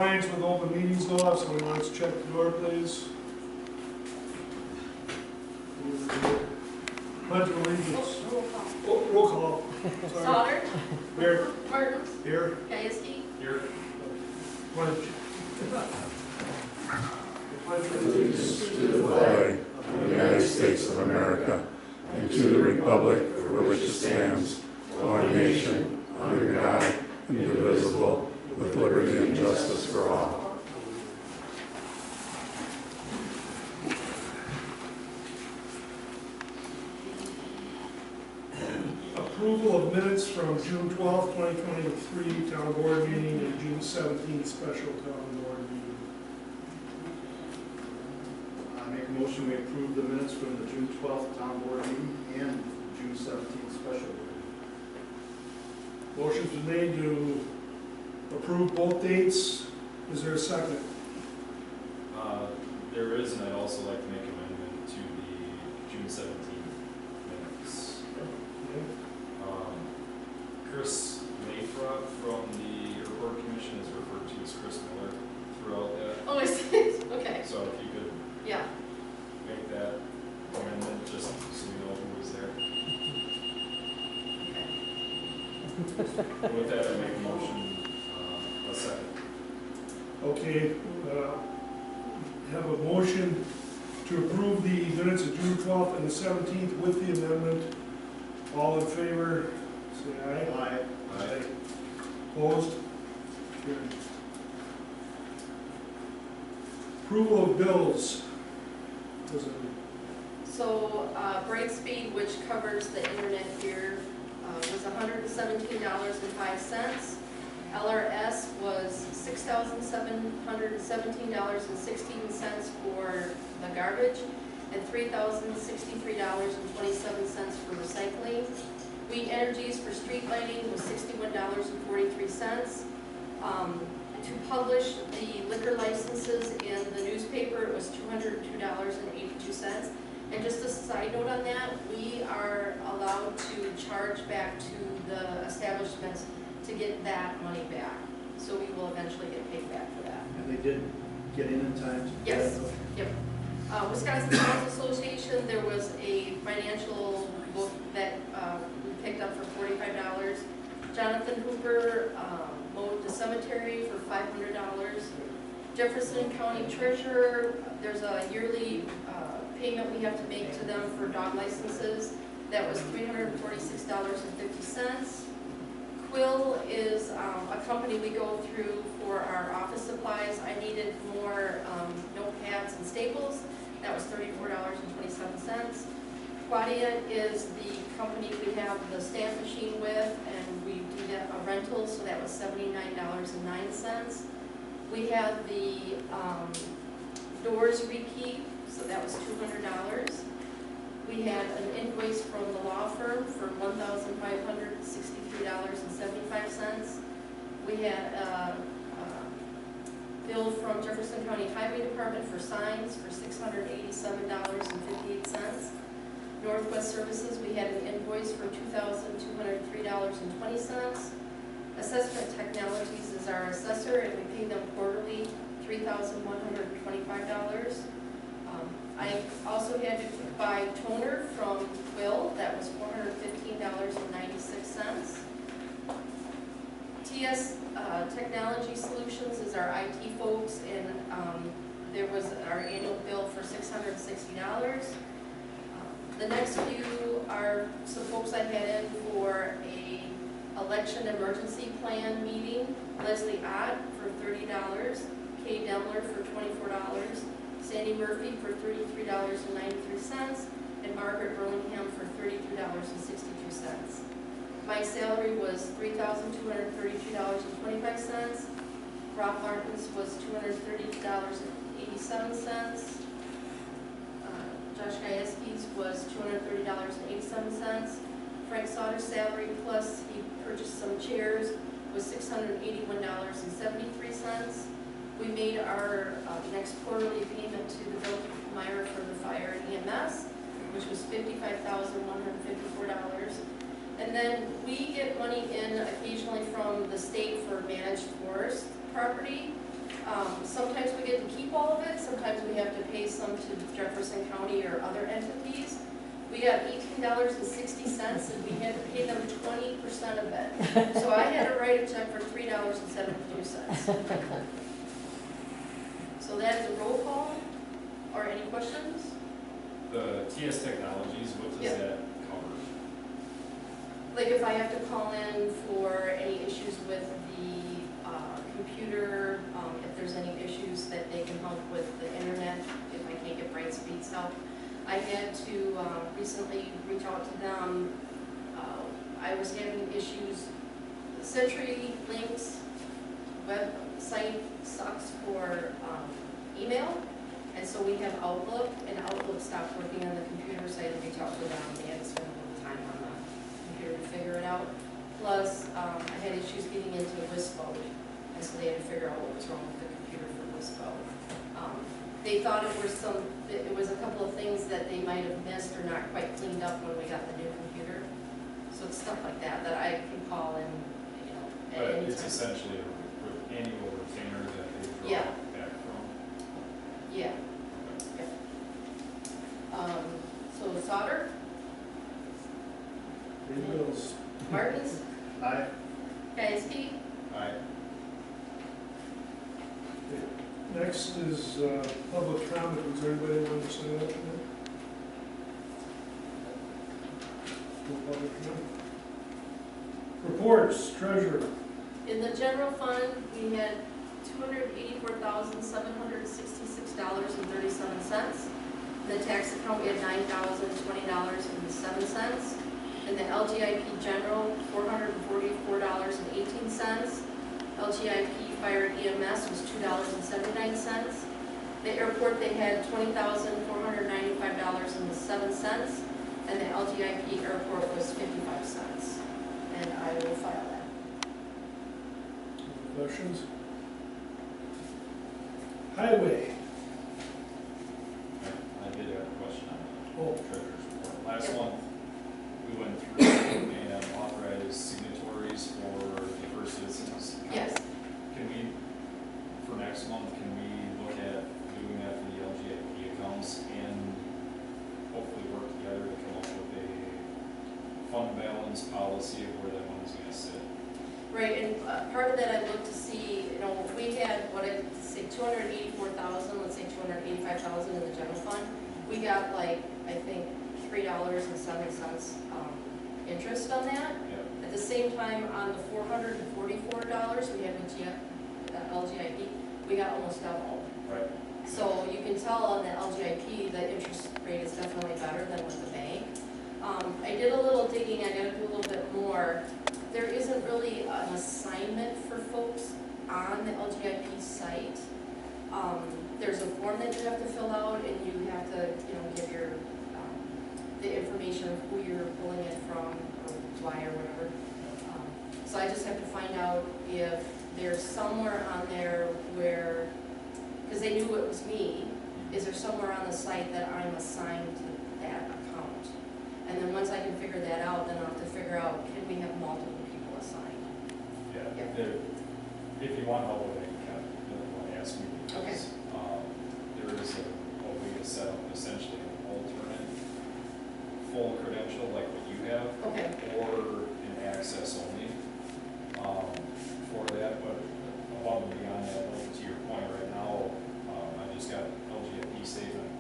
Compliance with open meetings law, so we want to check the door, please. Pledge of allegiance. Roll call. Sorry. Sauter. Here. Martins. Here. Gajewski. Here. Pledge. Pledge of allegiance To the flag of the United States of America and to the republic for which it stands, one nation, under God, indivisible, with liberty and justice for all. Approval of minutes from June 12th, 2023 town board meeting and June 17th special town board meeting. I make a motion we approve the minutes from the June 12th town board meeting and June 17th special board meeting. Motion's been made to approve both dates. Is there a second? There is, and I'd also like to make an amendment to the June 17th minutes. Okay. Chris Lathrop from the Airport Commission is referred to as Chris Miller throughout that. Oh, I see. Okay. So if you could Yeah. make that amendment, just so we know who was there. Okay. And with that, I make a motion, a second. Okay, have a motion to approve the minutes of June 12th and the 17th with the amendment. All in favor, say aye. Aye. Aye. Opposed? Carried. Approval of bills. Was it- So, Brightspeed, which covers the internet here, was $117.05. LRS was $6,717.16 for the garbage and $3,063.27 for recycling. Wheat Energies for street lighting was $61.43. To publish the liquor licenses in the newspaper, it was $202.82. And just a side note on that, we are allowed to charge back to the establishments to get that money back. So we will eventually get paid back for that. And they did get in time to. Yes. Yep. Wisconsin Towns Association, there was a financial book that we picked up for $45. Jonathan Hooper mowed the cemetery for $500. Jefferson County Treasurer, there's a yearly payment we have to make to them for dog licenses. That was $346.50. Quill is a company we go through for our office supplies. I needed more notepads and staples. That was $34.27. Quadia is the company we have the stamp machine with, and we do that a rental, so that was $79.09. We had the doors rekey, so that was $200. We had an invoice from the law firm for $1,563.75. We had a bill from Jefferson County Highway Department for signs for $687.58. Northwest Services, we had an invoice for $2,203.20. Assessment Technologies is our assessor, and we pay them quarterly $3,125. I also had to buy toner from Quill. That was $415.96. TS Technology Solutions is our IT folks, and there was our annual bill for $660. The next few are some folks I had in for a election emergency plan meeting. Leslie Ott for $30, Kay Demler for $24, Sandy Murphy for $33.93, and Margaret Burlingham for $32.62. My salary was $3,232.25. Rob Martins was $230.87. Josh Gajewski's was $230.87. Frank Sauter's salary plus he purchased some chairs was $681.73. We made our next quarterly payment to the village of Myra for the fire and EMS, which was $55,154. And then we get money in occasionally from the state for managed forest property. keep all of it. Sometimes we have to pay some to Jefferson County or other entities. We got $18.60 and we had to pay them 20% of it. So I had to write a check for $3.72. So that is a roll call. Or any questions? The TS Technologies, what does Yeah. that cover? Like if I have to call in for any issues with the computer, if there's any issues that they can help with the internet, if I can't get Brightspeed stuff. I had to recently reach out to them. I was having issues. CenturyLink's website sucks for email. And so we have Outlook, and Outlook stopped working on the computer, so I had to reach out to them. They had to spend a little time on the computer to figure it out. Plus, I had issues getting into WISPO, and so they had to figure out what was wrong with the computer for WISPO. They thought it was a couple of things that they might have missed or not quite cleaned up when we got the new computer. So it's stuff like that I can call in, at But any it's time. essentially an annual retainer that they draw Yeah. back from. Yeah. So solder, Pay the bills. Martins, Aye. KSP, Aye. Next is public comment. Was there anybody who wanted to sign up tonight? No public comment? Reports, treasurer. In the general fund, we had $284,766.37. In the tax account, we had $9,020.07. In the LGIP general, $444.18. LGIP fire and EMS was $2.79. The airport, they had $20,495.07. And the LGIP airport was 55 cents. And I will file that. Questions? Highway. I did have a question on Oh. the treasurer's report. Last Yep. month, we went through and authorized signatories for the First Citizens. Yes. Can we, for next month, can we look at doing that for the LGIP accounts and hopefully work together to come up with a fund balance policy of where that money's gonna sit? Right, and part of that I looked to see, we had, what I say, 284,000, let's say 285,000 in the general fund. We got like, I think, $3.07 interest on that. Yeah. At the same time, on the $444 we had with LGIP, we got almost double. Right. So you can tell on the LGIP, the interest rate is definitely better than with the bank. I did a little digging, I gotta do a little bit more. There isn't really an assignment for folks on the LGIP site. There's a form that you have to fill out, and you have to, give your, the information of who you're pulling it from, or why or whatever. So I just have to find out if there's somewhere on there where, because they knew it was me, is there somewhere on the site that I'm assigned to that account? And then once I can figure that out, then I'll have to figure out, can we have multiple people assigned? Yeah, Yeah. if you want help with it, you can, ask me. Okay. Because, there is a way to set up essentially an alternate full credential like what you have, Okay, or an access only, for that, but above and beyond that, to your point right now, I just got LGIP statement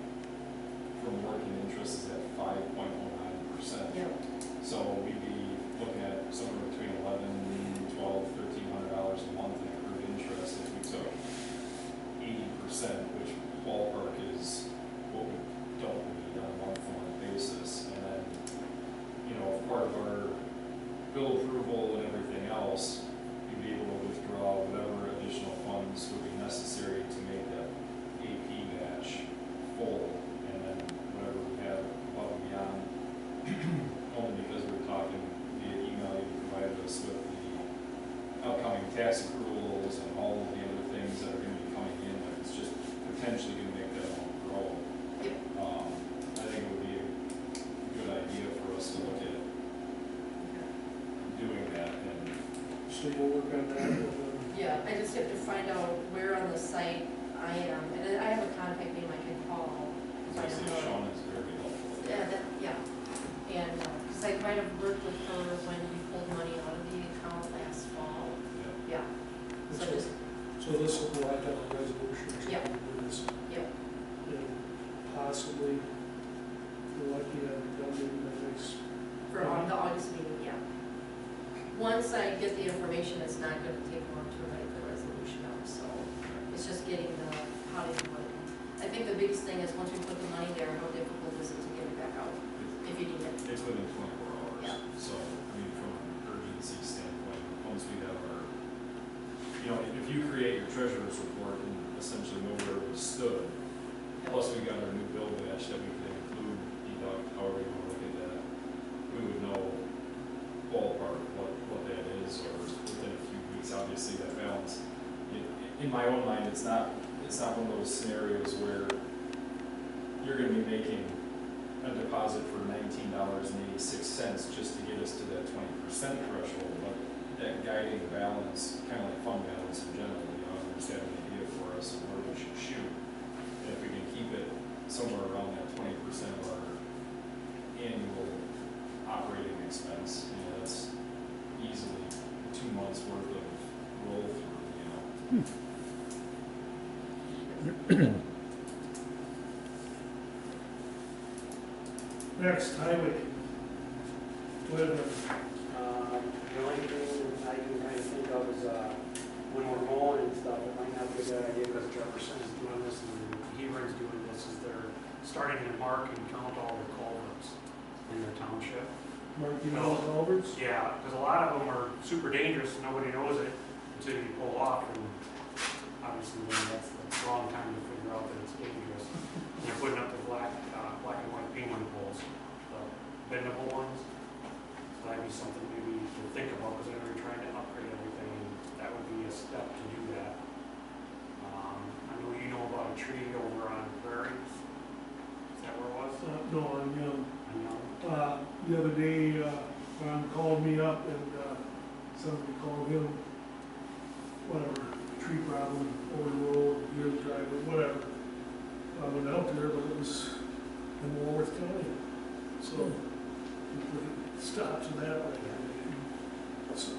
from working interest is at 5.09%. yeah, So we'd be looking at somewhere between $1,100, $1,200, $1,300 a month in accrued interest if we took 80%, which ballpark is what we don't need on a month-to-month basis. And then, part of our bill approval and everything else, you'd be able to withdraw whatever additional funds would be necessary to make that AP batch full, and then whatever we have above and beyond, only because we were talking via email, you provided us with the upcoming tax accruals and all of the other things that are gonna be coming in, but it's just potentially gonna make that all grow. Yep. I think it would be a good idea for us to look at doing that, and So you'll work on that. yeah, I just have to find out where on the site I am. And I So we'll have to have a resolution or something Yep. to do this. Yep. And possibly, if we're lucky, have it done maybe the next. For the August meeting, yeah. Once I get the information, it's not gonna take long to write the resolution out, so it's just getting the, how to do it. I think the biggest thing is, once we put the money there, how difficult is it to get it back out, if you need it? It's within 24 hours. Yeah. So, I mean, from an urgency standpoint, once we have our, you know, if you create your treasurer's report and essentially know where we stood, plus we got our new bill batch that we can include, deduct, however you want to look at that, we would know ballpark what that is, or within a few weeks, obviously that balance. In my own mind, it's not one of those scenarios where you're gonna be making a deposit for $19.86 just to get us to that 20% threshold, but that guiding balance, kind of like fund balance in general, you know, just have an idea for us of where we should shoot. And if we can keep it somewhere around that 20% of our annual operating expense, you know, that's easily 2 months worth of roll through, you know. Next, highway. Go ahead, Rick. The only thing I can kind of think of is, when we're mowing and stuff, it might not be a good idea because Jefferson is doing this and Hebron's doing this, is they're starting to mark and count all the culverts in their township. Marking all the culverts? Yeah, because a lot of them are super dangerous, and nobody knows it until you pull off, and obviously then that's the wrong time to figure out that it's dangerous. And they're putting up the black and white penguin poles, the bendable ones. So that'd be something maybe to think about, because I know you're trying to upgrade everything, and that would be a step to do that. I know you know about a tree over on Prairie. Is that where it was? No, on Young. I know. The other day, Ron called me up and, somebody called him, whatever, tree problem, over the road, near the driveway, whatever. I went out there, but it was in Walworth County, so we put stops to that way. So,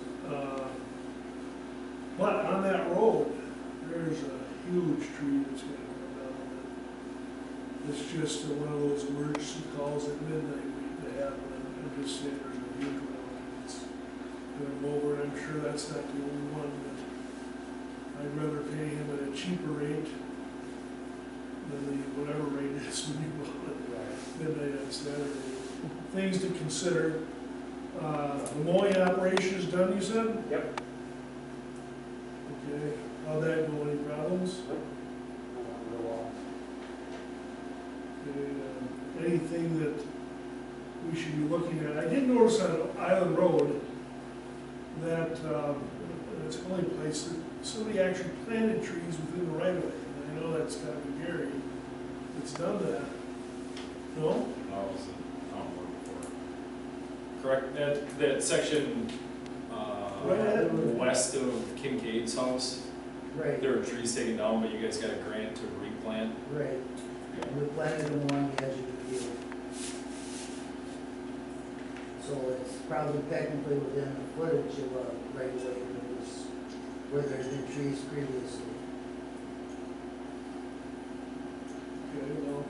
but on that road, there's a huge tree that's gonna come down. It's just one of those emergency calls at midnight they have, and I'm just saying there's a huge one. It's gonna go over, and I'm sure that's not the only one, but I'd rather pay him at a cheaper rate than the whatever rate is when you go at midnight on Saturday. Things to consider. The mowing operation is done, you said? Yep. Okay, how'd that go, any problems? Okay, anything that we should be looking at? I did notice on Island Road that, it's the only place that somebody actually planted trees within the right of way. And I know that's gotta be Gary that's done that. No? That was a town board before. Correct, that section, Right ahead. west of Kincaid's house, Right, there were trees taken down, but you guys got a grant to replant. right. And we planted them along the edge of the field. So it's probably technically within the footage of a right of way, but it was where there's been trees previously. Okay, well,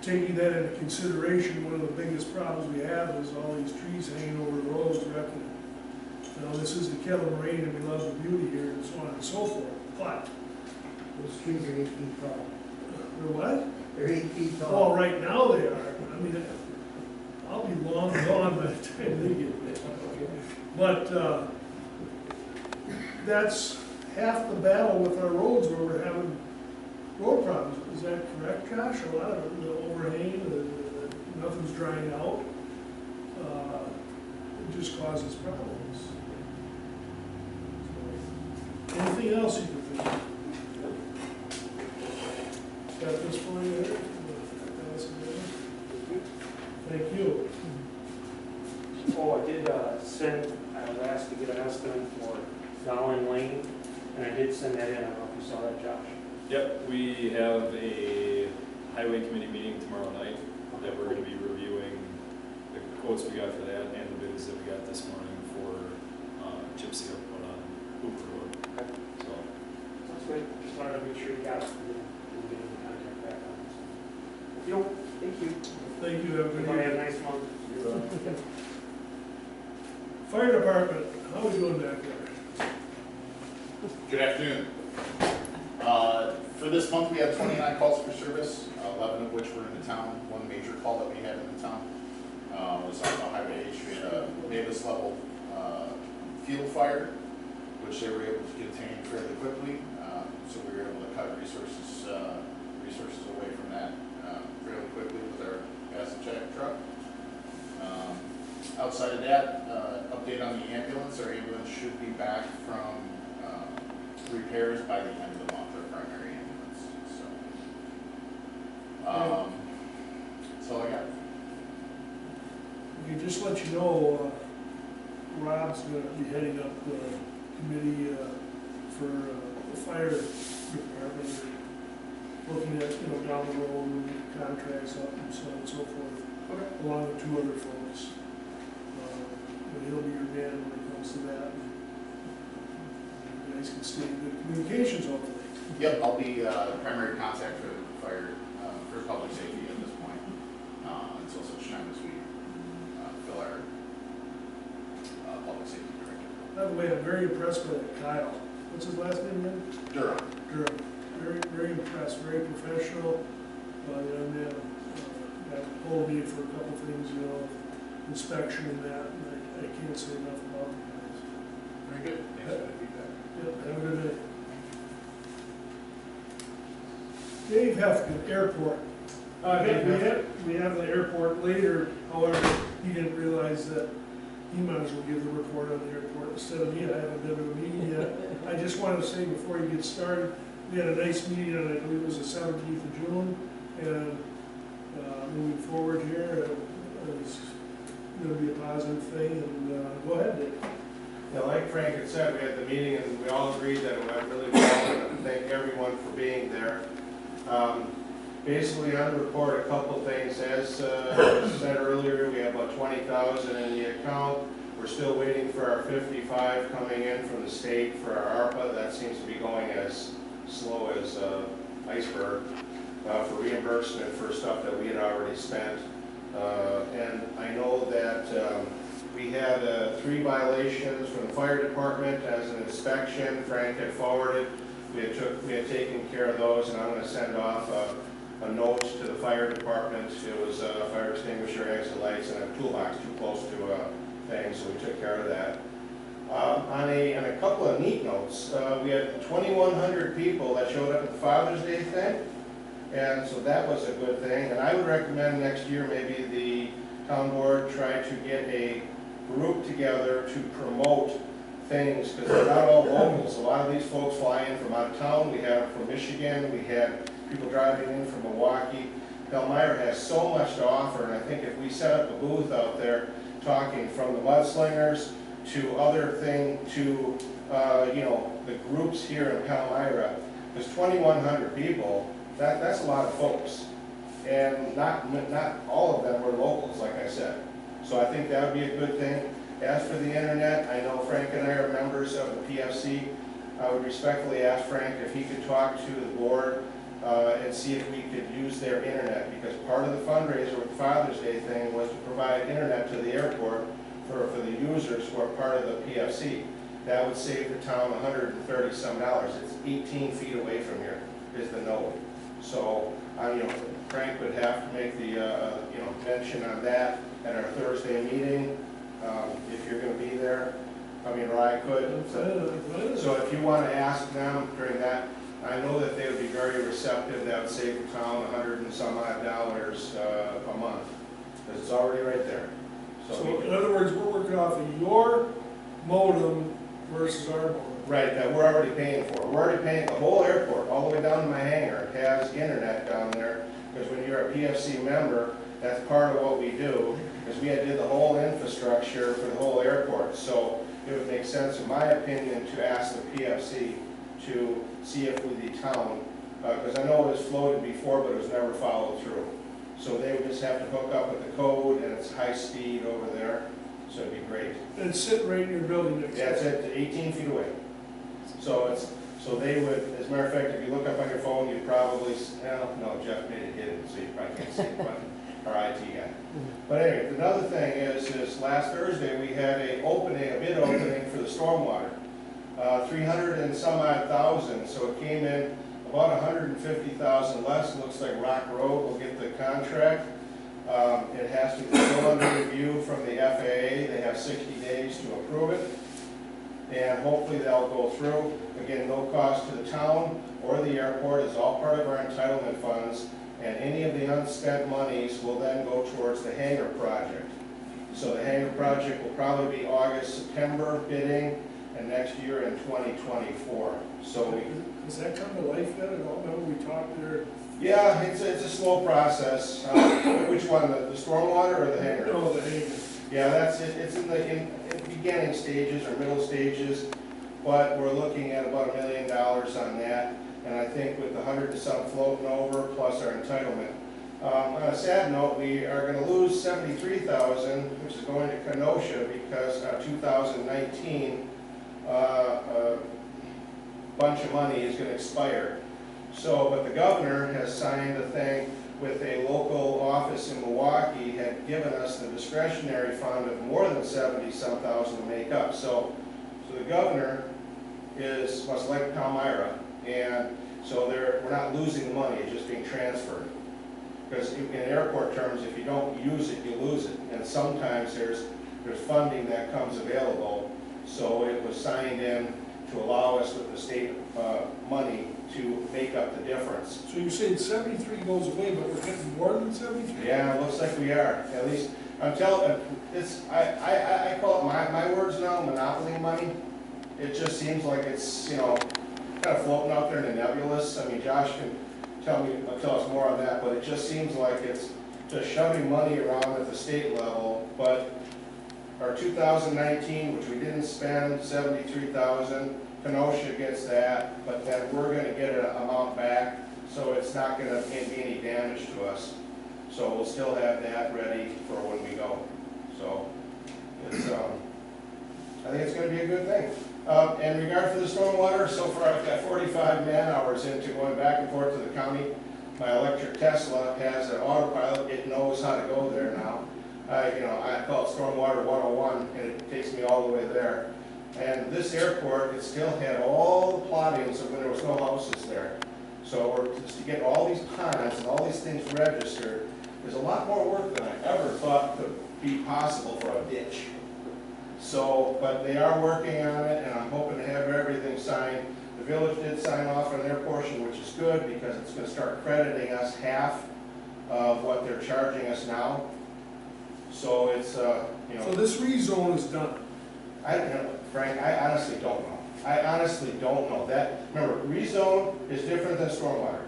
taking that into consideration, one of the biggest problems we have is all these trees hanging over the roads directly. You know, this is the Kevin Rain and we love the beauty here and so on and so forth, but, Those trees are 8 feet tall. they're what? They're 8 feet Well, tall. right now they are, I mean, I'll be long gone by the time they get there. But, that's half the battle with our roads where we're having road problems. Is that correct, Josh? A lot of it, the overhang, nothing's drying out. It just causes problems. So, anything else you can think of? Got this for you there? Thank you. Oh, I did I was asked to get an estimate for Dowling Lane, and I did send that in. I don't know if you saw that, Josh. Yep, we have a highway committee meeting tomorrow night that we're gonna be reviewing the quotes we got for that and the bids that we got this morning for chip seal put on Hooper Road. So good, just wanted to make sure you got it, and then get in contact back on it. Yo, thank you. Thank you, have a good Everybody have a evening. nice month. Fire department, how we doing back there? Good afternoon. For this month, we have 29 calls for service, 11 of which were in the town. One major call that we had in the town was on the Highway H. We had a Mavis level field fire, which they were able to contain fairly quickly. So we were able to cut resources away from that fairly quickly with our gas and check truck. Outside of that, update on the ambulance. Our ambulance should be back from repairs by the end of the month, our primary ambulance. So, that's all I got. Okay, just let you know, Rob's gonna be heading up the committee for the fire department, looking at, down the road, contracts up and so on and so forth, along with 2 other folks. But he'll be your man when it comes to that. You guys can stay in good communications hopefully. Yep, I'll be the primary contact for fire, for public safety at this point, until such time as we fill our public safety director. By the way, I'm very impressed by that Kyle. What's his last name again? Durham. Durham. Very, very impressed, very professional. Young man. Got hold me for a couple things, inspection and that, and I can't say enough about them guys. Very good. Thanks for the feedback. Yep, have a good day. Dave Hefkin, airport. We have the airport later, however, he didn't realize that he might as well give the report on the airport instead of me. I haven't been to a meeting yet. I just wanted to say before you get started, we had a nice meeting on, I believe it was the 17th of June, and moving forward here, it's going to be a positive thing, and go ahead, Dave. Yeah, like Frank had said, we had the meeting and we all agreed that it went really well, and thank everyone for being there. Basically, on the report, a couple things. As said earlier, we have about 20,000 in the account. We're still waiting for our 55 coming in from the state for our ARPA. That seems to be going as slow as iceberg for reimbursement for stuff that we had already spent. And I know that we had 3 violations from the fire department as an inspection. Frank had forwarded. We had taken care of those, and I'm going to send off a note to the fire department. It was fire extinguisher, exit lights, and a toolbox too close to a thing, so we took care of that. On a couple of neat notes, we had 2,100 people that showed up at the Father's Day thing, and so that was a good thing. And I would recommend next year maybe the town board try to get a group together to promote things, because they're not all locals. A lot of these folks fly in from out of town. We had them from Michigan. We had people driving in from Milwaukee. Palmyra has so much to offer, and I think if we set up a booth out there talking from the mudslingers to other thing to, the groups here in Palmyra, there's 2,100 people, that's a lot of folks. And not all of them were locals, like I said. So I think that would be a good thing. As for the internet, I know Frank and I are members of the PFC. I would respectfully ask Frank if he could talk to the board and see if we could use their internet, because part of the fundraiser with the Father's Day thing was to provide internet to the airport for the users who are part of the PFC. That would save the town $130-some. It's 18 feet away from here is the node. So, Frank would have to make the mention on that at our Thursday meeting. If you're going to be there, or I could. So if you want to ask them during that, I know that they would be very receptive. That would save the town $100 and some odd a month, because it's already right there. So in other words, we're working off of your modem versus our modem. Right, that we're already paying for. We're already paying the whole airport, all the way down to my hangar, has internet down there, because when you're a PFC member, that's part of what we do, because we did the whole infrastructure for the whole airport. So it would make sense, in my opinion, to ask the PFC to see if with the town, because I know it was floated before, but it was never followed through. So they would just have to hook up with the code, and it's high speed over there, so it'd be great. And it's sitting right in your building next to That's it, 18 feet away. So So they would, as a matter of fact, if you look up on your phone, you'd probably, no, Jeff made it hidden, so you probably can't see it, but our IT guy. But anyway, another thing is last Thursday, we had a bid opening for the stormwater. 300 and some odd thousand, so it came in about 150,000 less. Looks like Rock Road will get the contract. It has to be still under review from the FAA. They have 60 days to approve it. And hopefully that'll go through. Again, no cost to the town or the airport. It's all part of our entitlement funds. And any of the unspent monies will then go towards the hangar project. So the hangar project will probably be August, September bidding, and next year in 2024. So Does that come to life yet at all? Remember we talked there? yeah, it's a slow process. Which one, the stormwater or the hangar? No, the hangar. Yeah, that's it. It's in the beginning stages or middle stages, but we're looking at about $1 million on that. And I think with the 100 and some floating over plus our entitlement. On a sad note, we are going to lose 73,000, which is going to Kenosha because 2019 a bunch of money is going to expire. So, but the governor has signed a thing with a local office in Milwaukee, had given us the discretionary fund of more than 70-some thousand to make up. So the governor must like Palmyra, and so we're not losing the money, it's just being transferred. Because in airport terms, if you don't use it, you lose it. And sometimes there's funding that comes available. So it was signed in to allow us with the state money to make up the difference. So you're saying 73 goes away, but we're getting more than 73? Yeah, it looks like we are. At least, I'm telling, I call it my words now, monopoly money. It just seems like it's, kind of floating out there in the nebulous. I mean, Josh can tell us more on that, but it just seems like it's just shoving money around at the state level. But our 2019, which we didn't spend, 73,000, Kenosha gets that, but then we're going to get an amount back, so it's not going to be any damage to us. So we'll still have that ready for when we go. So it's, I think it's going to be a good thing. In regard for the stormwater, so far I've got 45 man hours into going back and forth to the county. My electric Tesla has an autopilot. It knows how to go there now. I call it Stormwater 101, and it takes me all the way there. And this airport, it still had all the plottings of when there was no houses there. So just to get all these ponds and all these things registered, there's a lot more work than I ever thought could be possible for a ditch. So, but they are working on it, and I'm hoping to have everything signed. The village did sign off on their portion, which is good, because it's going to start crediting us half of what they're charging us now. So it's, So this rezone is done? Frank, I honestly don't know. I honestly don't know. Remember, rezone is different than stormwater.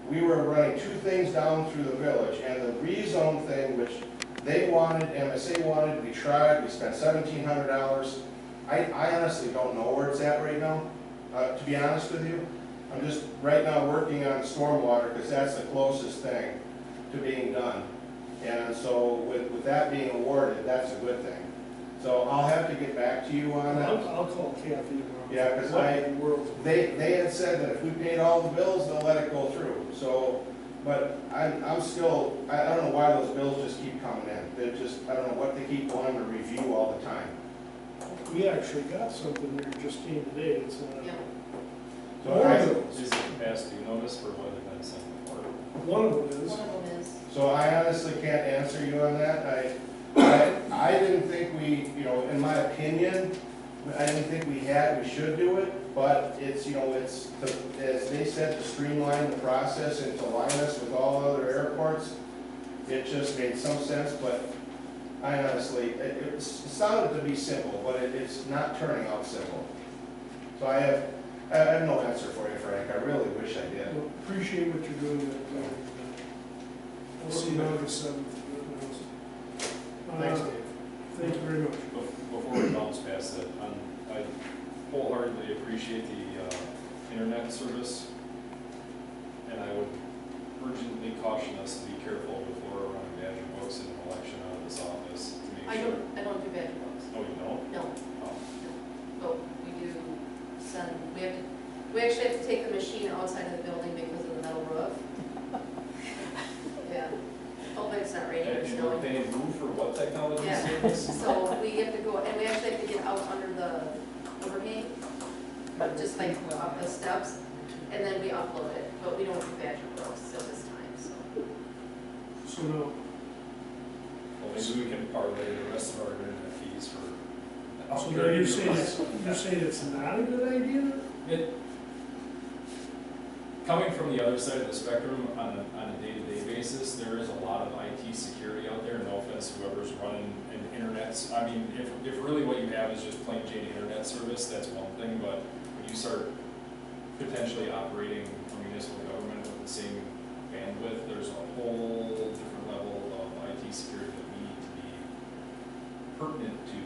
We were running two things down through the village, and the rezone thing, which they wanted, MSA wanted, we tried, we spent $1,700. I honestly don't know where it's at right now, to be honest with you. I'm just right now working on stormwater, because that's the closest thing to being done. And so with that being awarded, that's a good thing. So I'll have to get back to you on that. I'll call Kathy. Yeah, because they had said that if we paid all the bills, they'll let it go through. So, but I'm still, I don't know why those bills just keep coming in. They're just, I don't know what they keep wanting to review all the time. We actually got something here, just came today. It's Yeah. Is it capacity notice for what they've been sent before? one of them is. One of them is, So I honestly can't answer you on that. I didn't think we, in my opinion, I didn't think we should do it, but it's, as they said, to streamline the process and to line us with all other airports, it just made some sense, but I honestly, it sounded to be simple, but it's not turning out simple. So I have no answer for you, Frank. I really wish I did. Well, appreciate what you're doing. We'll see you August 7th. Thanks, Dave. Thank you very much. Before we bounce past that, I wholeheartedly appreciate the internet service, and I would urgently caution us to be careful before running Badger books in an election out of this office to make sure. I don't do badge books. Oh, you don't? No, Oh. but we do send, we actually outside of the building because of the metal roof. Yeah, hopefully it's not raining or And snowing. they move for what technology Yeah. service? So we have to go, and we actually have to get out under the overhang, just like up the steps, and then we upload it, but we don't do badger roofs at this time, so. So no, Well, maybe we can parlay the rest of our internet fees for. so now you're saying it's not a good idea? It, coming from the other side of the spectrum on a day-to-day basis, there is a lot of IT security out there, no offense to whoever's running an internet. I mean, if really what you have is just plain Jane internet service, that's one thing, but when you start potentially operating a municipal government with the same bandwidth, there's a whole different level of IT security that we need to be pertinent to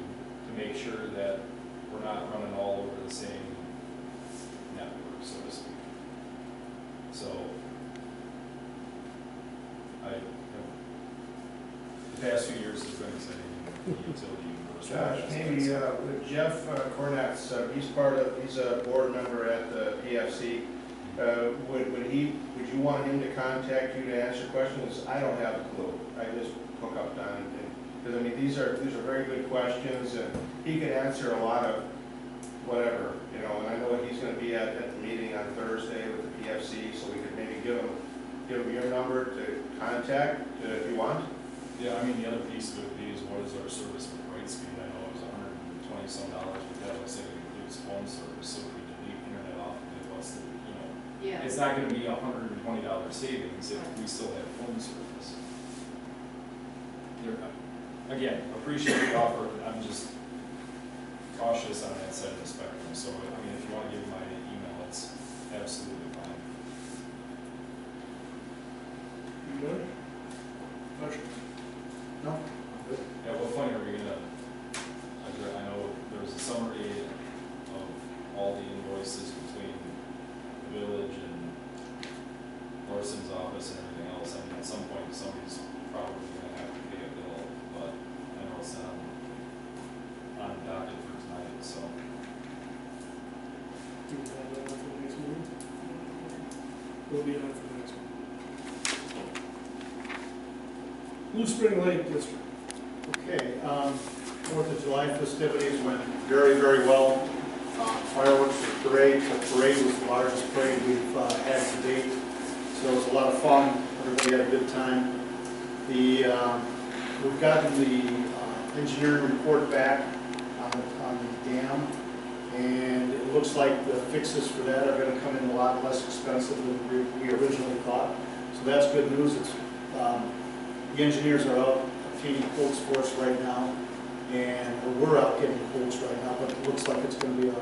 make sure that we're not running all over the same network, so to speak. So, the past few years has been exciting in the utility universe. Josh, maybe with Jeff Cornetz, he's a board member at the PFC. Would you want him to contact you to answer questions? I don't have a clue. I just hook up on it. Because I mean, these are very good questions, and he could answer a lot of whatever, you know. And I know he's going to be at the meeting on Thursday with the PFC, so we could maybe give him your number to contact if you want. Yeah, I mean, the other piece of it would be is what is our service with Brightspeed? I know it was $120-some, but that was saying it includes phone service, so if we delete internet off of it, what's the, you know, Yeah. it's not gonna be $120 savings if we still have phone service. Again, appreciate the offer, I'm just cautious on that side of the spectrum, so, I mean, if you wanna give my email, it's absolutely fine. You good? Question? No? At what point are we gonna, I know there was a summary of all the invoices between the village and Larson's office and everything else. I mean, at some point, somebody's probably gonna have to pay a bill, but I know it's not on the docket for tonight, so. Do we have that on for the next meeting? We'll be on for the next one. Blue Spring Lake District. Okay, 4th of July festivities went very, very well. Fireworks, the parade was the largest parade we've had to date, so it was a lot of fun. Everybody had a good time. We've gotten the engineering report back on the dam, and it looks like the fixes for that are going to come in a lot less expensive than we originally thought. So that's good news. The engineers are out obtaining quotes for us right now, and we're out getting quotes right now, but it looks like it's going to be a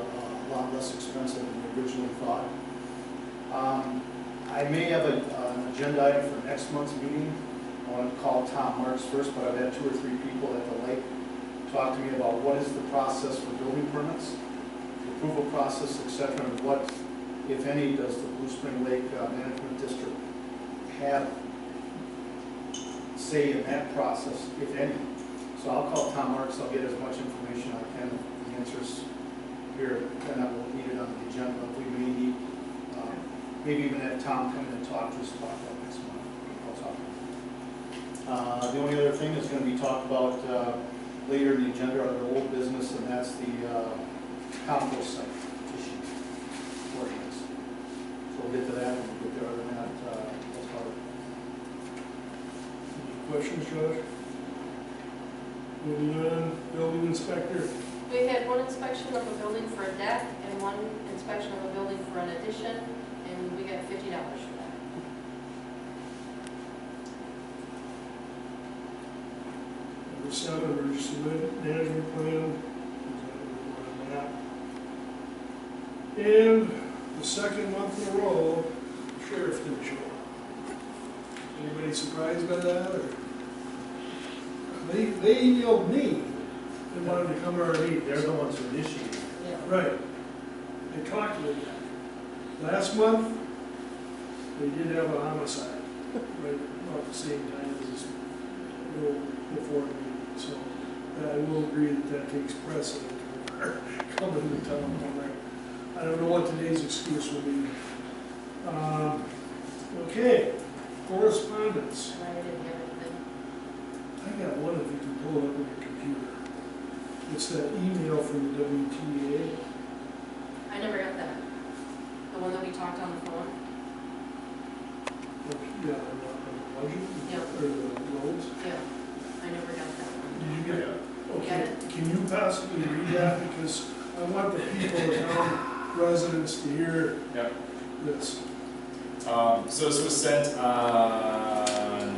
lot less expensive than we originally thought. I may have an agenda item for next month's meeting. I want to call Tom Marks first, but I've had 2 or 3 people at the lake talk to me about what is the process for building permits, the approval process, etc., and what, if any, does the Blue Spring Lake Management District have say in that process, if any. So I'll call Tom Marks, I'll get as much information I can, the answers here, then I won't need it on the agenda. We may need, maybe even have Tom come in and talk to us about next month. I'll talk to him. The only other thing that's going to be talked about later in the agenda are the old business, and that's the compost site issue. Ordinance. So we'll get to that, and we'll get there. Other than that, that's about it. Questions, Josh? Moving on, building inspector. We had one inspection of a building for a deck and one inspection of a building for an addition, and we got $50 for that. Number 7, emergency management plan. And the second month in a row, the sheriff didn't show up. Anybody surprised by that, or? They emailed me, they wanted to come to our meeting. They're the ones who initiated. Yeah. Right. They talked to them. Last month, they did have a homicide, right about the same time as this, before the meeting. So I will agree that takes precedent over coming to town. I don't know what today's excuse will be. Okay, correspondence. And I didn't have anything. I got one if you can pull it up on your computer. It's that email from the WTA. I never got that. The one that we talked on the phone? Yeah, on the budget? Yeah. Or the roads. Yeah. I never got that one. Did you get it? Okay, Got can you possibly read that, because I want the people, the town residents to hear Yep. this. So this was sent on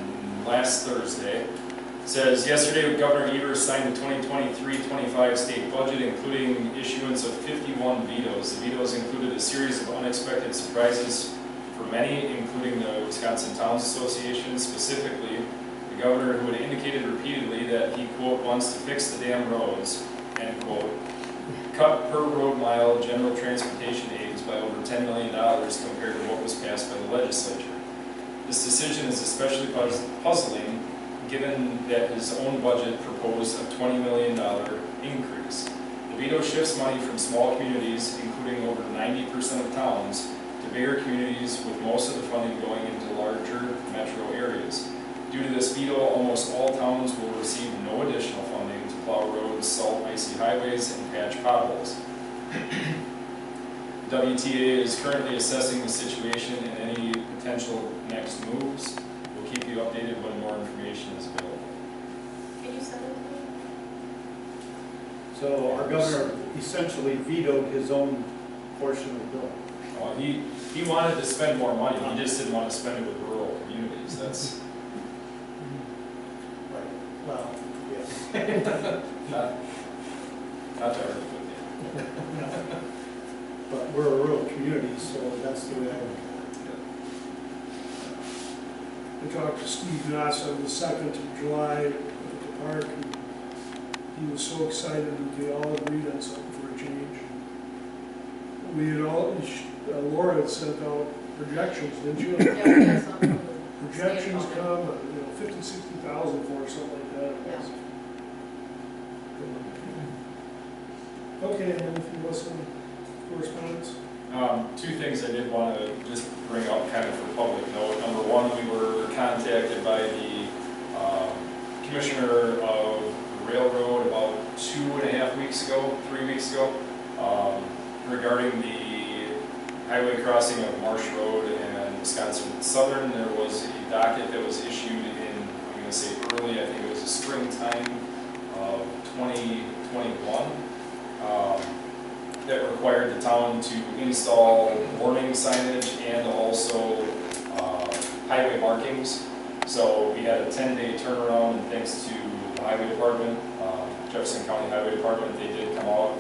last Thursday. It says, yesterday Governor Evers signed the 2023-25 state budget, including issuance of 51 vetoes. The vetoes included a series of unexpected surprises for many, including the Wisconsin Towns Association. Specifically, the governor, who had indicated repeatedly that he, quote, wants to fix the damn roads, end quote, cut per road mile general transportation aids by over $10 million compared to what was passed by the legislature. This decision is especially puzzling given that his own budget proposed a $20 million increase. The veto shifts money from small communities, including over 90% of towns, to bigger communities, with most of the funding going into larger metro areas. Due to this veto, almost all towns will receive no additional funding to plow roads, salt icy highways, and patch potholes. WTA is currently assessing the situation and any potential next moves. We'll keep you updated when more information is available. Can you send it to me? So our governor essentially vetoed his own portion of the bill. He wanted to spend more money, he just didn't want to spend it with rural communities. That's Right. Well, yes. not to argue with you. But we're a rural community, so that's the way I look I talked to Steve Goss on the 2nd of July at the park, and he was so excited that they all agreed on something for a change. We had all, Laura had sent out projections, didn't you? Yeah, we got some from the Projections state come, 50, 60,000 for, something like that. Yeah. Okay, anything else on correspondence? Two things I did want to just bring up kind of for public note. Number one, we were contacted by the commissioner of the railroad about 2.5 weeks ago, 3 weeks ago, regarding the highway crossing of Marsh Road and Wisconsin Southern. There was a docket that was issued in, I'm going to say early, I think it was the springtime of 2021. That required the town to install warning signage and also highway markings. So we had a 10-day turnaround, and thanks to the highway department, Jefferson County Highway Department, they did come out.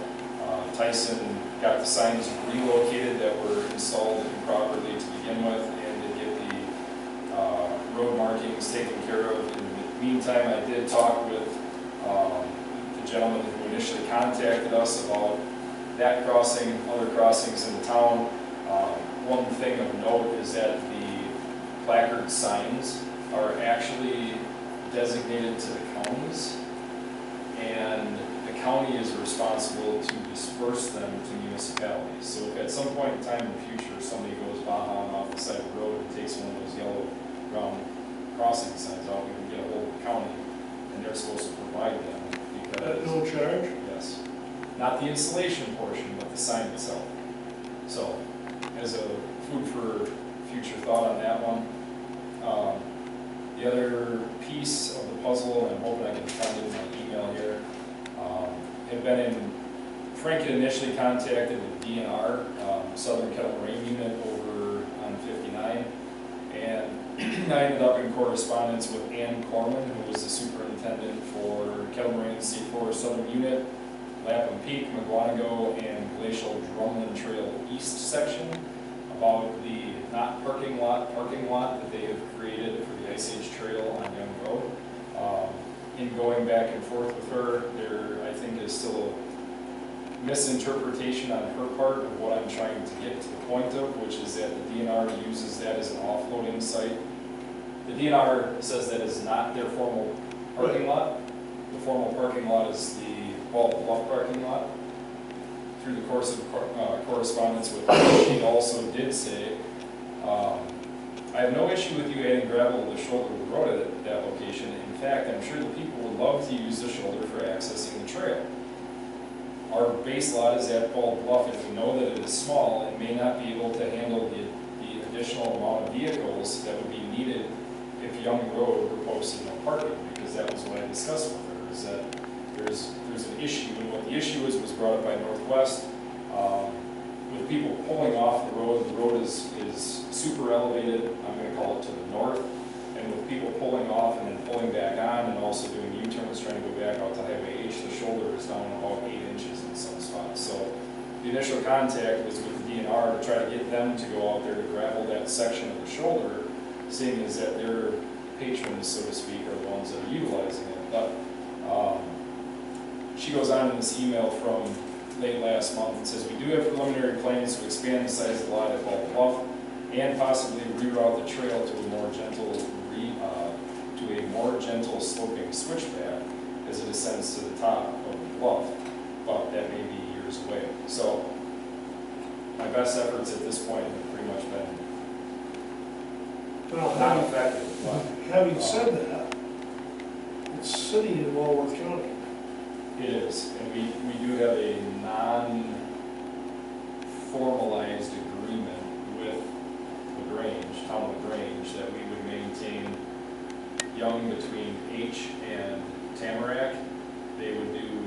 Tyson got the signs relocated that were installed improperly to begin with, and to get the road markings taken care of. In the meantime, I did talk with the gentleman who initially contacted us about that crossing, other crossings in the town. One thing of note is that the placard signs are actually designated to the counties, and the county is responsible to disperse them to municipalities. So if at some point in time in the future somebody goes bah-hum off the side of the road and takes one of those yellow round crossing signs out, we can get a hold of the county, and they're supposed to provide them. At no charge? Yes. Not the installation portion, but the sign itself. So, as a food for future thought on that one. The other piece of the puzzle, and I'm hoping I can find it in my email here, had been in, Frank had initially contacted the DNR, Southern Kettle Moraine Unit over on 59, and I ended up in correspondence with Ann Corman, who was the superintendent for Kettle Moraine State Forest Southern Unit, Lapham Peak, McGuanago, and Glacial Drumlin Trail East section, about the not parking lot that they have created for the Ice Age Trail on Young Road. In going back and forth with her, there I think is still a misinterpretation on her part of what I'm trying to get to the point of, which is that the DNR uses that as an offloading site. The DNR says that is not their formal parking lot. The formal parking lot is the Bald Bluff parking lot. Through the course of correspondence with her, she also did say I have no issue with you adding gravel to the shoulder of the road at that location. In fact, I'm sure the people would love to use the shoulder for accessing the trail. Our base lot is at Bald Bluff, and we know that it is small and may not be able to handle the additional amount of vehicles that would be needed if Young Road were posted no parking, because that was what I discussed with her, is that there's an issue, and what the issue is was brought up by Northwest. With people pulling off the road is super elevated, I'm gonna call it to the north, and with people pulling off and then pulling back on and also doing U-turns trying to go back out to Highway H, the shoulder is down about 8 inches in some spots. So the initial contact was with the DNR to try to get them to go out there to gravel that section of the shoulder, seeing as that their patrons, so to speak, are the ones that are utilizing it. But she goes on in this email from late last month and says, we do have preliminary plans to expand the size of the lot at Bald Bluff and possibly reroute the trail to a more gentle sloping switchback as it ascends to the top of the bluff, but that may be years away. So my best efforts at this point have pretty much been not effective. But, having said that, it's sitting in Walworth County. it is, and we do have a non-formalized agreement with LaGrange, town of LaGrange, that we would maintain Young between H and Tamarack. They would do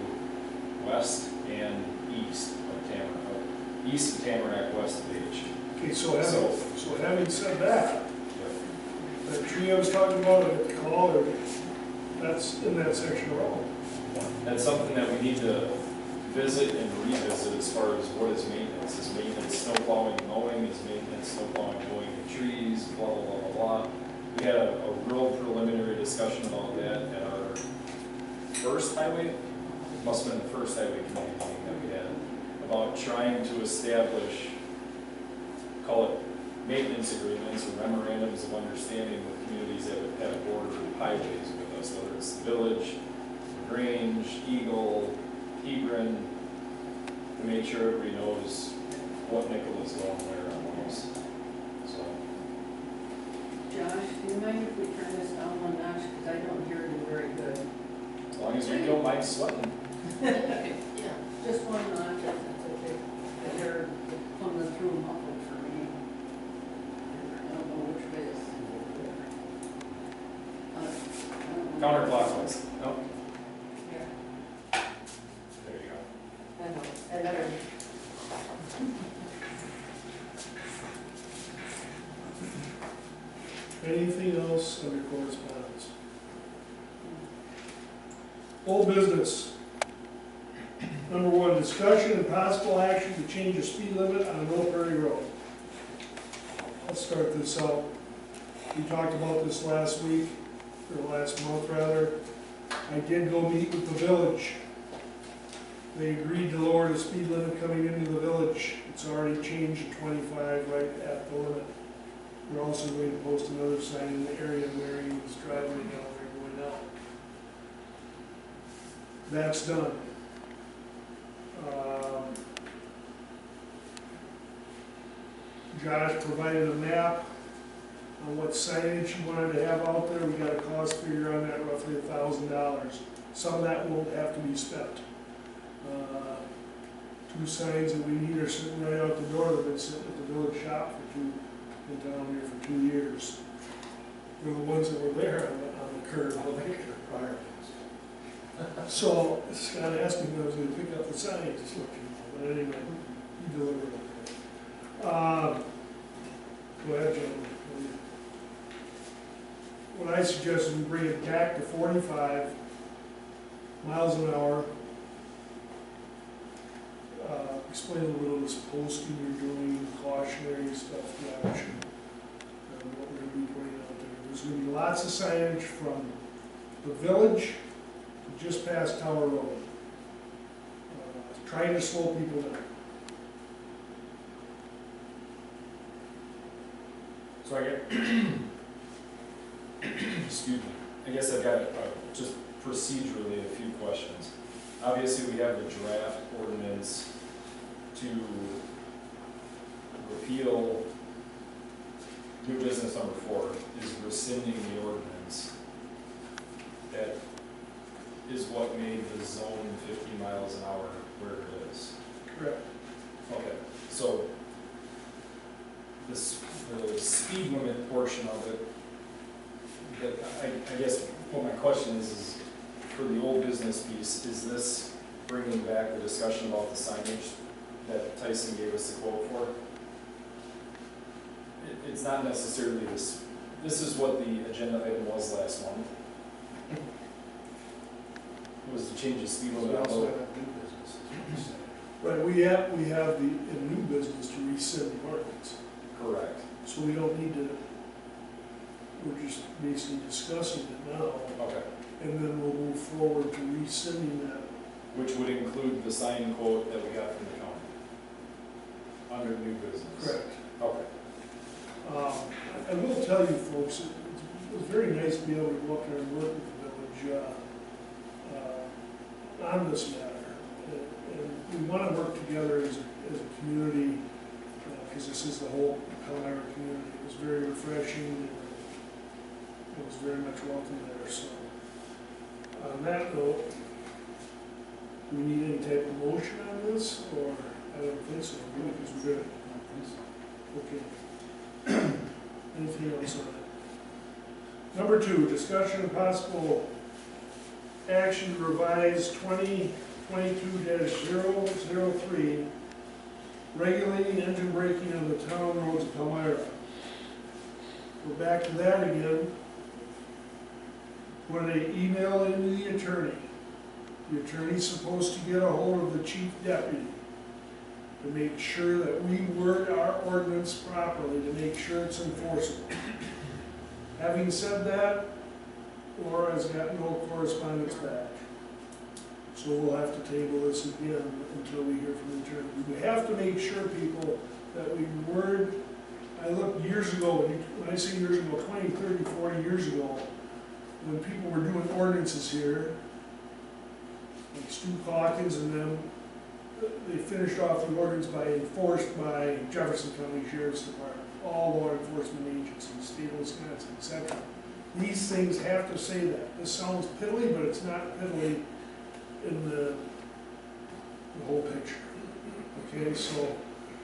west and east of Tamarack, east of Tamarack, west of H. Okay, so having said that, the tree I was talking about at the call, that's in that section of road. That's something that we need to visit and revisit as far as what is maintenance. Is maintenance snow plowing and mowing? Is maintenance snow plowing and mowing the trees? Blah, blah, blah, blah, blah. We had a real preliminary discussion about that at our first highway, it must have been the first highway committee meeting that we had, about trying to establish, call it maintenance agreements or memorandums of understanding with communities that would have border highways with us, whether it's the village, Grange, Eagle, Hebron, to make sure everybody knows what nickel is going where on those. So, Josh, do you mind if we turn this down one notch, because I don't hear you very good? as long as you don't mind sweating. Yeah. Just one notch, if that's okay. I hear it coming through muffled for me. I don't know which way it's. Counterclockwise. Nope. Here, There you go. I know, I better. Anything else under correspondence? Old business. Number 1, discussion and possible action to change the speed limit on Mill Prairie Road. Let's start this out. We talked about this last week, or last month rather. I did go meet with the village. They agreed to lower the speed limit coming into the village. It's already changed to 25 right at the limit. We're also going to post another sign in the area where he was driving down there going out. That's done. Josh provided a map on what signage he wanted to have out there. We got a cost figure on that, roughly $1,000. Some of that won't have to be spent. 2 signs that we need are sitting right out the door. They've been sitting at the village shop been down here for 2 years. They're the ones that were there on the curb. Prior. So Scott asked me if I was going to pick up the sign, just let you know. But anyway, he delivered it. Go ahead, gentlemen. What I suggest is we bring it back to 45 miles an hour. Explain a little of this posting you're doing, cautionary stuff, Josh, and what we're going to be putting out there. There's going to be lots of signage from the village to just past Tower Road, trying to slow people down. So I get, excuse me, I guess I've got just procedurally a few questions. Obviously, we have the draft ordinance to repeal new business number 4 is rescinding the ordinance. That is what made the zone 50 miles an hour where it is. Correct. Okay, so the speed limit portion of it, I guess what my question is for the old business piece, is this bringing back the discussion about the signage that Tyson gave us the quote for? It's not necessarily this is what the agenda item was last month. It was to change the speed We limit. also have new business, is what you said. Right, we have the, in new business to rescind the ordinance, Correct. so we don't need to, we're just basically discussing it now, Okay. and then we'll move forward to rescinding that. Which would include the sign quote that we got from the county under new business. Correct. Okay. I will tell you folks, it was very nice to be able to go up there and work with the village on this matter. And we want to work together as a community, because this is the whole Palmyra community. It was very refreshing, and it was very much welcome there. So on that note, do we need any type of motion on this, or I don't think so, because we're good. Okay. Anything else on that? Number 2, discussion of possible action to revise 2022-003, regulating engine braking on the town roads of Palmyra. We're back to that again. Put an email into the attorney. The attorney's supposed to get a hold of the chief deputy to make sure that we word our ordinance properly, to make sure it's enforceable. Having said that, Laura has got no correspondence back. So we'll have to table this again until we hear from the attorney. We have to make sure, people, that we word, I looked years ago, when I say years ago, 20, 30, 40 years ago, when people were doing ordinances here, like Stu Calkins and them, they finished off the ordinance by enforced by Jefferson County Sheriff's Department, all law enforcement agencies, state of Wisconsin, etc. These things have to say that. This sounds piddly, but it's not piddly in the whole picture. Okay, so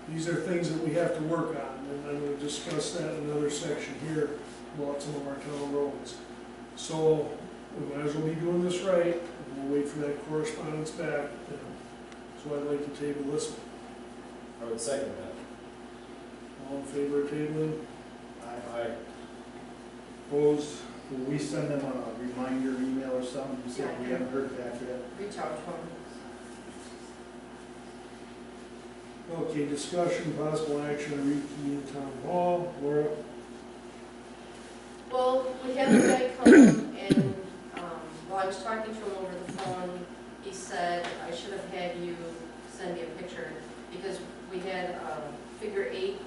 these are things that we have to work on, and I'm going to discuss that in another section here about some of our town roads. So we might as well be doing this right, and we'll wait for that correspondence back. So I'd like to table this one. I would second that. All in favor of tabling? Aye. Opposed? Will we send them a reminder email or something? You said we haven't heard back yet. Reach out to them. Okay, discussion, possible action, on rekeying town hall. Laura? Well, we had a guy come and, while I was talking to him over the phone, he said, I should have had you send me a picture, because we had a figure 8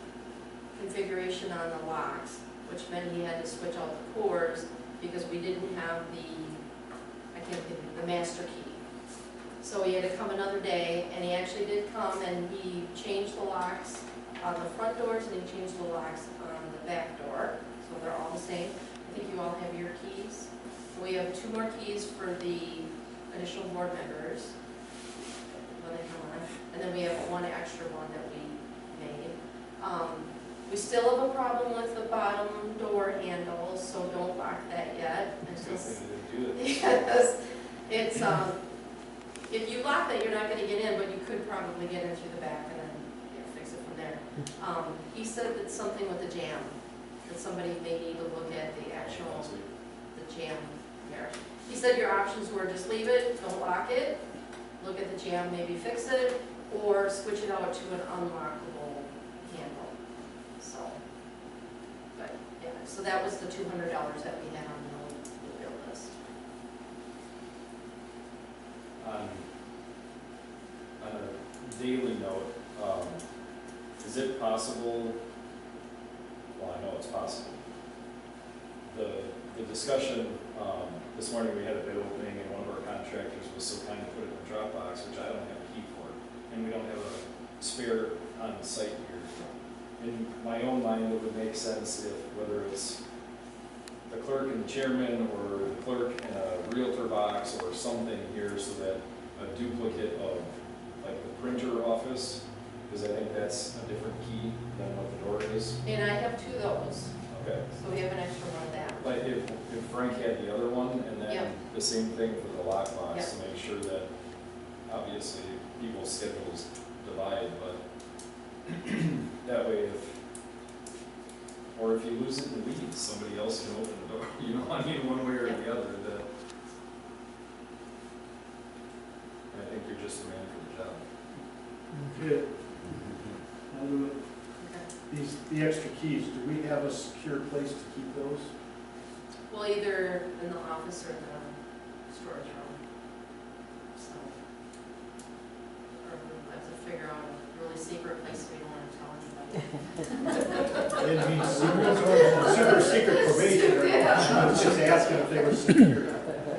configuration on the locks, which meant he had to switch out the cores, because we didn't have the master key. So he had to come another day, and he actually did come, and he changed the locks on the front doors, and he changed the locks on the back door, so they're all the same. I think you all have your keys. We have 2 more keys for the additional board members when they come on, and then we have 1 extra one that we made. We still have a problem with the bottom door handle, so don't lock that yet. Yes, it's, if you lock that, you're not gonna get in, but you could probably get in through the back and then fix it from there. He said it's something with the jam, that somebody may need to look at the actual, the jam there. He said your options were just leave it, don't lock it, look at the jam, maybe fix it, or switch it out to an unlockable handle. So, but yeah, so that was the $200 that we had on the bill list. On a daily note, is it possible, well, I know it's possible, the discussion, this morning we had a bid opening and one of our contractors was so kind to put it in a Dropbox, which I don't have a key for, and we don't have a spare on the site here. in my own mind, it would make sense if, whether it's the clerk and the chairman, or the clerk and a realtor box, or something here, so that a duplicate of, like, the printer office, because I think that's a different key than what the door is. And I have 2 of those, Okay. so we have an extra one of that. Like if Frank had the other one, and then Yep. the same thing for the lockbox, Yep. to make sure that, obviously, people's schedules divide, but that way or if you lose it in the weeds, somebody else can open the door, you know, I mean, one way or the other, that. I think you're just the man for the job. Okay. Now, Okay. The extra keys, do we have a secure place to keep those? Well, either in the office or in the storage room. So, or we have to figure out a really secret place we don't want to tell anybody. Didn't mean super secret probation, or I was just asking if they were secure.